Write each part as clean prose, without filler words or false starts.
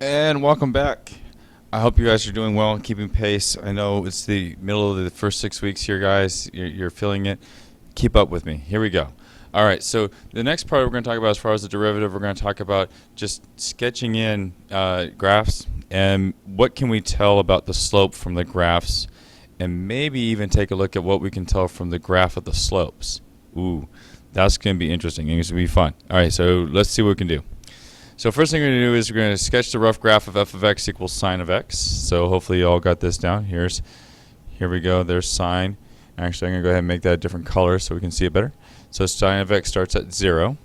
And welcome back. I hope you guys are doing well and keeping pace. I know it's the middle of the first 6 weeks here, guys. You're feeling it. Keep up with me. Here we go. All right, so the next part we're going to talk about as far as the derivative, we're going to talk about just sketching in graphs and what can we tell about the slope from the graphs, and maybe even take a look at what we can tell from the graph of the slopes. Ooh, that's going to be interesting. It's going to be fun. All right, so let's see what we can do. So first thing we're going to do is we're going to sketch the rough graph of f of x equals sine of x. So hopefully you all got this down. Here we go. There's sine. Actually, I'm going to go ahead and make that a different color so we can see it better. So sine of x starts at 0.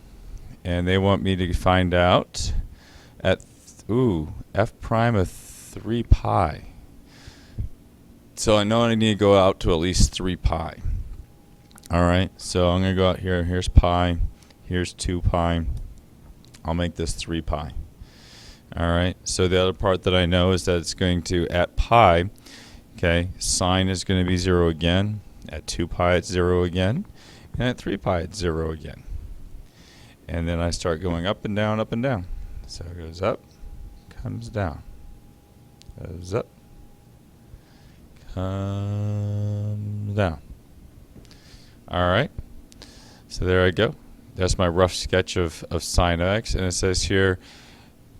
And they want me to find out at, f prime of 3 pi. So I know I need to go out to at least 3 pi. All right, so I'm going to go out here. Here's pi. Here's 2 pi. I'll make this 3 pi. All right, so the other part that I know is that it's going to, at pi, okay, sine is going to be 0 again. At 2 pi, it's 0 again. And at 3 pi, it's 0 again. And then I start going up and down, up and down. So it goes up, comes down. Goes up, comes down. All right, so there I go. That's my rough sketch of sine of x, and it says here,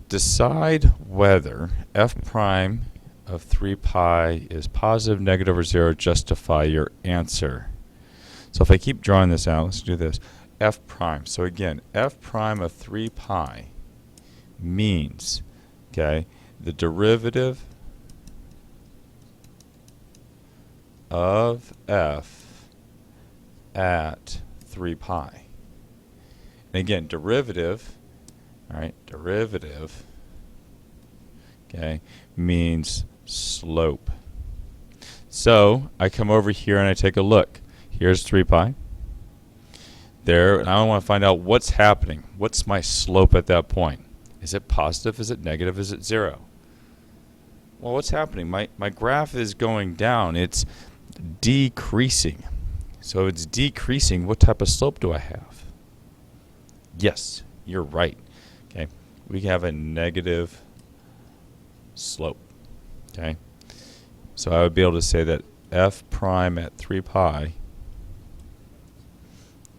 decide whether f prime of 3 pi is positive, negative, or 0. Justify your answer. So if I keep drawing this out, let's do this. F prime. So again, f prime of 3 pi means, okay, the derivative of f at 3 pi. And again, derivative, all right, derivative, okay, means slope. So I come over here and I take a look. Here's 3 pi. There, and I want to find out what's happening. What's my slope at that point? Is it positive? Is it negative? Is it 0? Well, what's happening? My graph is going down. It's decreasing. So if it's decreasing, what type of slope do I have? Yes, you're right. Okay, we have a negative slope. Okay, so I would be able to say that f prime at 3 pi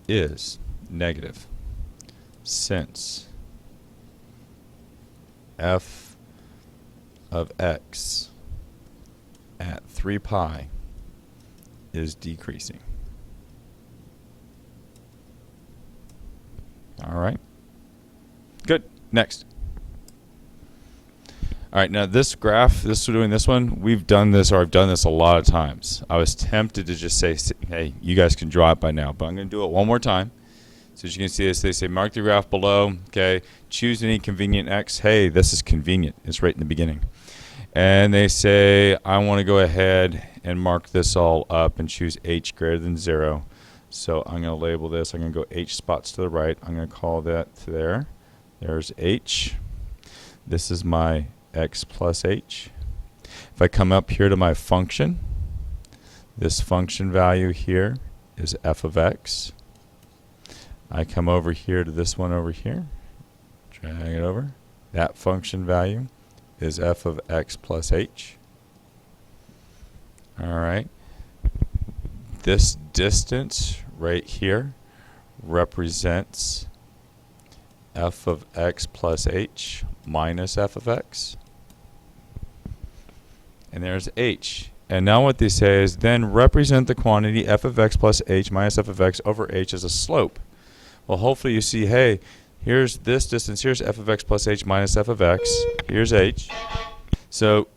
is negative, since f of x at 3 pi is decreasing. All right. Good. Next. All right. Now this graph, we're doing this one. We've done this, or I've done this a lot of times. I was tempted to just say, hey, you guys can draw it by now, but I'm going to do it one more time. So as you can see this, they say mark the graph below. Okay. Choose any convenient x. Hey, this is convenient. It's right in the beginning. And they say I want to go ahead and mark this all up and choose h greater than 0. So I'm going to label this. I'm going to go h spots to the right. I'm going to call that there. There's h. This is my x plus h. If I come up here to my function, this function value here is f of x. I come over here to this one over here, drag it over. That function value is f of x plus h. All right. This distance right here represents f of x plus h minus f of x. And there's h. And now what they say is then represent the quantity f of x plus h minus f of x over h as a slope. Well, hopefully you see, hey, here's this distance. Here's f of x plus h minus f of x. Here's h. So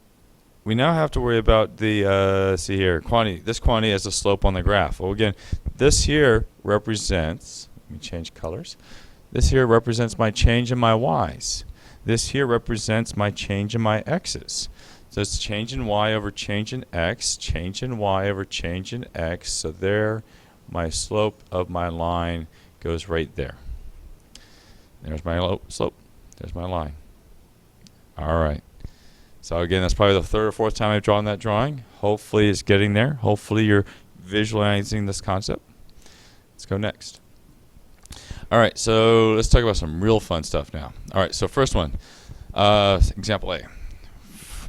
we now have to worry about the, see here, quantity. This quantity as a slope on the graph. Well, again, this here represents, let me change colors. This here represents my change in my y's. This here represents my change in my x's. So it's change in y over change in x, change in y over change in x. So there, my slope of my line goes right there. There's my slope. There's my line. All right. So again, that's probably the third or fourth time I've drawn that drawing. Hopefully it's getting there. Hopefully you're visualizing this concept. Let's go next. All right, so let's talk about some real fun stuff now. All right, so first one. Example A.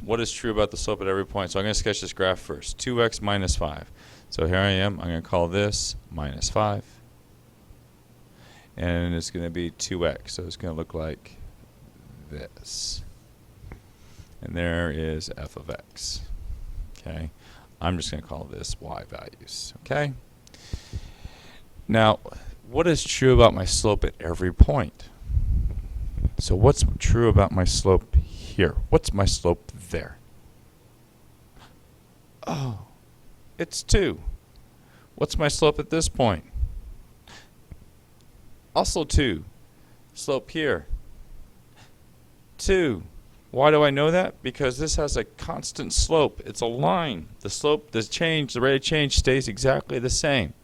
What is true about the slope at every point? So I'm going to sketch this graph first. 2x minus 5. So here I am. I'm going to call this minus 5. And it's going to be 2x. So it's going to look like this. And there is f of x. Okay. I'm just going to call this y values. Okay. Now, what is true about my slope at every point? So what's true about my slope here? What's my slope there? Oh, it's 2. What's my slope at this point? Also 2. Slope here, 2. Why do I know that? Because this has a constant slope. It's a line. The slope, the rate of change stays exactly the same.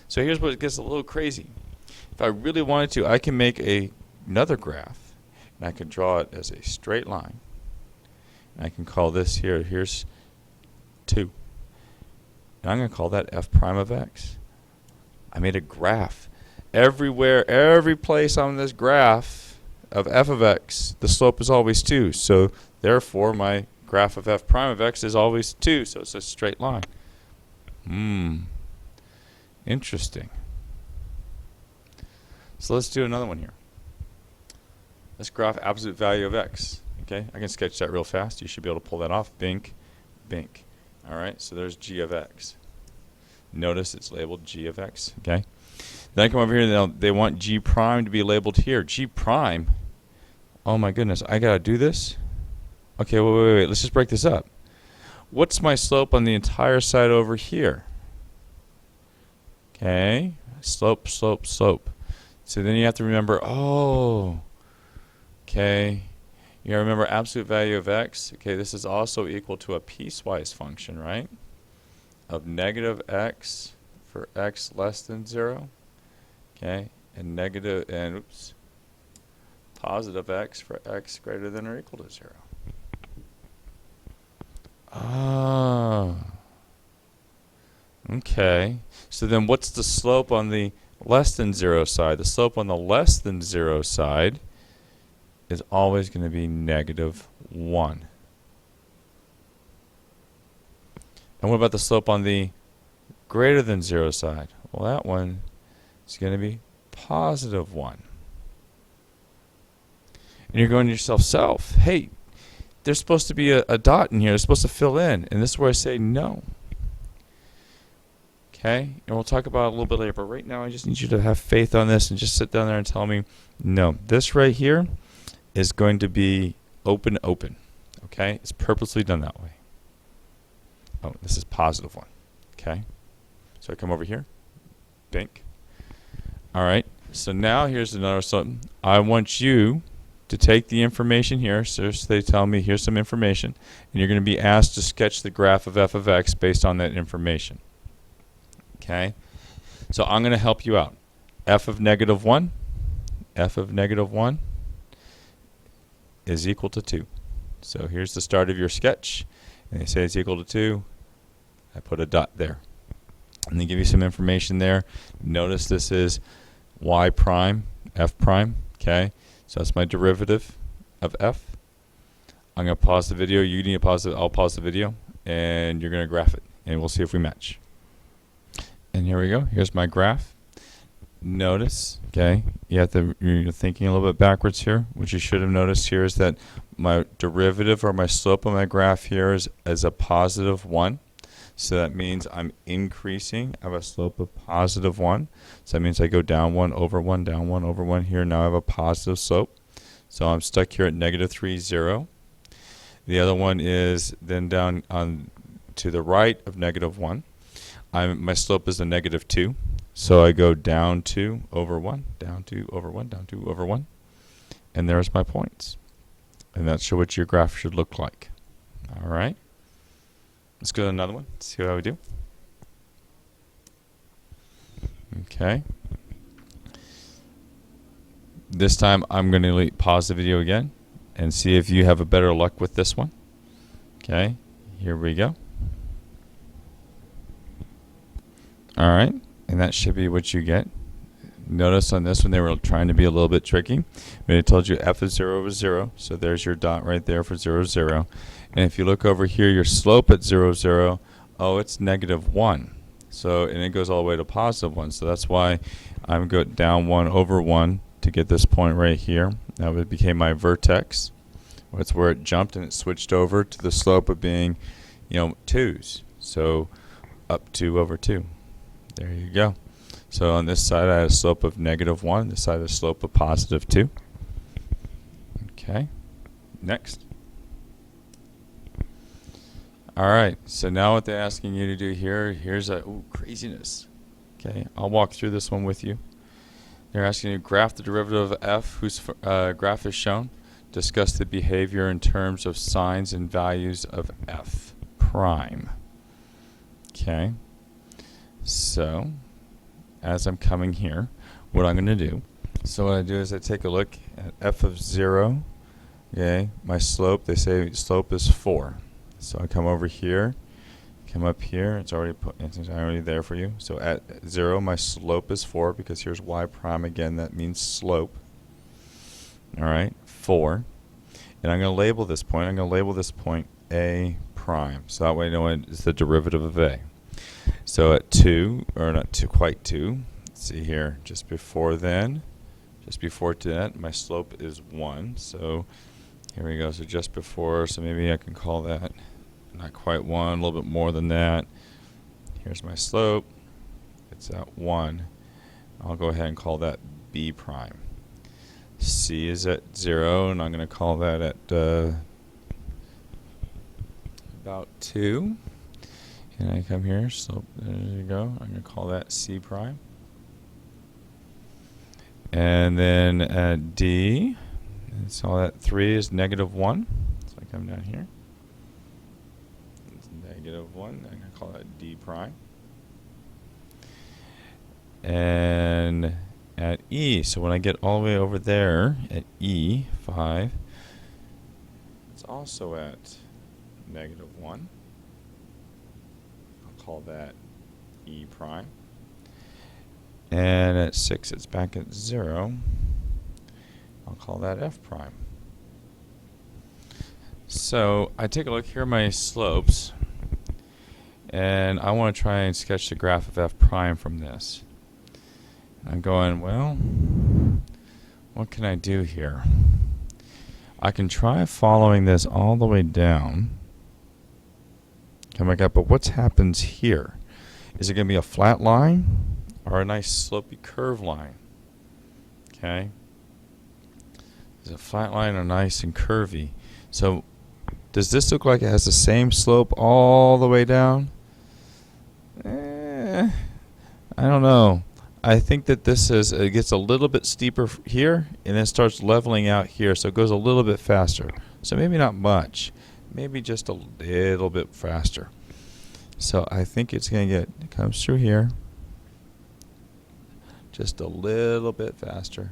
So here's what gets a little crazy. If I really wanted to, I can make another graph, and I can draw it as a straight line. And I can call this here's 2. And I'm going to call that f prime of x. I made a graph. Everywhere, every place on this graph of f of x, the slope is always 2. So therefore, my graph of f prime of x is always 2. So it's a straight line. Interesting. So let's do another one here. Let's graph absolute value of x. Okay, I can sketch that real fast. You should be able to pull that off. Bink, bink. All right, so there's g of x. Notice it's labeled g of x. Okay. Then I come over here and they want g prime to be labeled here. G prime? Oh my goodness, I gotta do this? Okay, wait. Let's just break this up. What's my slope on the entire side over here? Okay, slope, slope, slope. So then you have to remember, okay, you gotta remember absolute value of x. Okay, this is also equal to a piecewise function, right? Of negative x for x less than 0. Okay, and positive x for x greater than or equal to 0. Okay. So then what's the slope on the less than 0 side? The slope on the less than 0 side is always going to be negative 1. And what about the slope on the greater than 0 side? Well, that one is going to be positive 1. And you're going to yourself, hey, there's supposed to be a dot in here. They're supposed to fill in. And this is where I say no. Okay? And we'll talk about it a little bit later. But right now, I just need you to have faith on this and just sit down there and tell me, no, this right here is going to be open, open. Okay? It's purposely done that way. Oh, this is positive 1. Okay? So I come over here. Bink. All right. So now here's another something. I want you to take the information here. So they tell me here's some information, and you're going to be asked to sketch the graph of f of x based on that information. Okay? So I'm going to help you out. F of negative 1 is equal to 2. So here's the start of your sketch. And they say it's equal to 2. I put a dot there. And they give you some information there. Notice this is y prime, f prime. Okay? So that's my derivative of f. I'm going to pause the video. You need to pause it. I'll pause the video. And you're going to graph it. And we'll see if we match. And here we go. Here's my graph. Notice, okay, you're thinking a little bit backwards here. What you should have noticed here is that my derivative or my slope of my graph here is a positive 1. So that means I'm increasing. I have a slope of positive 1. So that means I go down 1 over 1, down 1 over 1 here. Now I have a positive slope. So I'm stuck here at negative 3, 0. The other one is then down on to the right of negative 1. My slope is a negative 2. So I go down 2 over 1, down 2 over 1, down 2 over 1. And there's my points. And that's what your graph should look like. All right. Let's go to another one. See how we do. Okay. This time I'm going to pause the video again and see if you have a better luck with this one. Okay. Here we go. All right. And that should be what you get. Notice on this one they were trying to be a little bit tricky. But it told you f of 0 was 0, so there's your dot right there for 0, 0. And if you look over here, your slope at 0, 0, oh, it's negative 1. So, and it goes all the way to positive 1. So that's why I'm going down 1 over 1 to get this point right here. That became my vertex. That's where it jumped, and it switched over to the slope of being, 2's. So up 2 over 2. There you go. So on this side I had a slope of negative 1. This side a slope of positive 2. Okay. Next. Alright, so now what they're asking you to do here, here's a craziness. Okay, I'll walk through this one with you. They're asking you to graph the derivative of f, whose graph is shown. Discuss the behavior in terms of signs and values of f prime. Okay, so as I'm coming here, what I'm going to do, so what I do is I take a look at f of 0. Okay, my slope, they say slope is 4. So I come over here, come up here, it's already there for you. So at 0 my slope is 4 because here's y prime again, that means slope. Alright, 4. And I'm going to label this point, a prime. So that way I know it's the derivative of a. So at 2, or not quite 2, let's see here, just before that, my slope is 1. So here we go, so just before, so maybe I can call that not quite 1, a little bit more than that. Here's my slope, it's at 1. I'll go ahead and call that b prime. C is at 0, and I'm going to call that at about 2. And I come here, so there you go. I'm going to call that c prime. And then at d, so that 3 is negative 1. So I come down here. It's negative 1. I'm going to call that d prime. And at E, so when I get all the way over there at E, 5, it's also at negative 1. I'll call that E prime. And at 6, it's back at 0. I'll call that F prime. So I take a look here at my slopes, and I want to try and sketch the graph of F prime from this. I'm going, well, what can I do here? I can try following this all the way down. Come back up, but what happens here? Is it going to be a flat line or a nice slopey curve line? Okay. Is it a flat line or nice and curvy? So does this look like it has the same slope all the way down? I don't know. I think that this is, it gets a little bit steeper here and then starts leveling out here, so it goes a little bit faster. So maybe not much, maybe just a little bit faster. So I think it's going to it comes through here, just a little bit faster.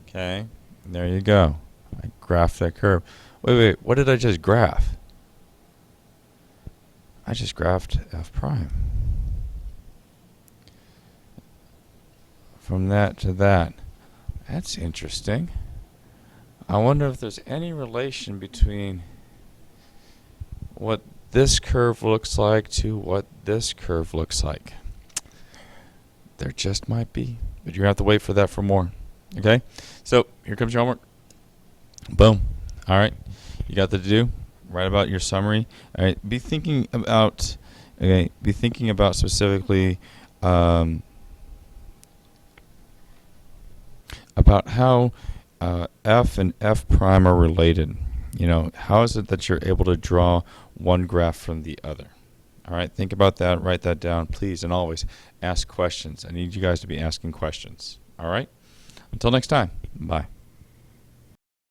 Okay, and there you go. I graphed that curve. Wait, what did I just graph? I just graphed F prime. From that to that. That's interesting. I wonder if there's any relation between what this curve looks like to what this curve looks like. There just might be, but you're going to have to wait for that for more. Okay? So, here comes your homework. Boom. All right. You got the to do. Write about your summary. All right. Be thinking about specifically about how F and F prime are related. You know, how is it that you're able to draw one graph from the other? All right. Think about that. Write that down, please, and always ask questions. I need you guys to be asking questions. All right. Until next time. Bye.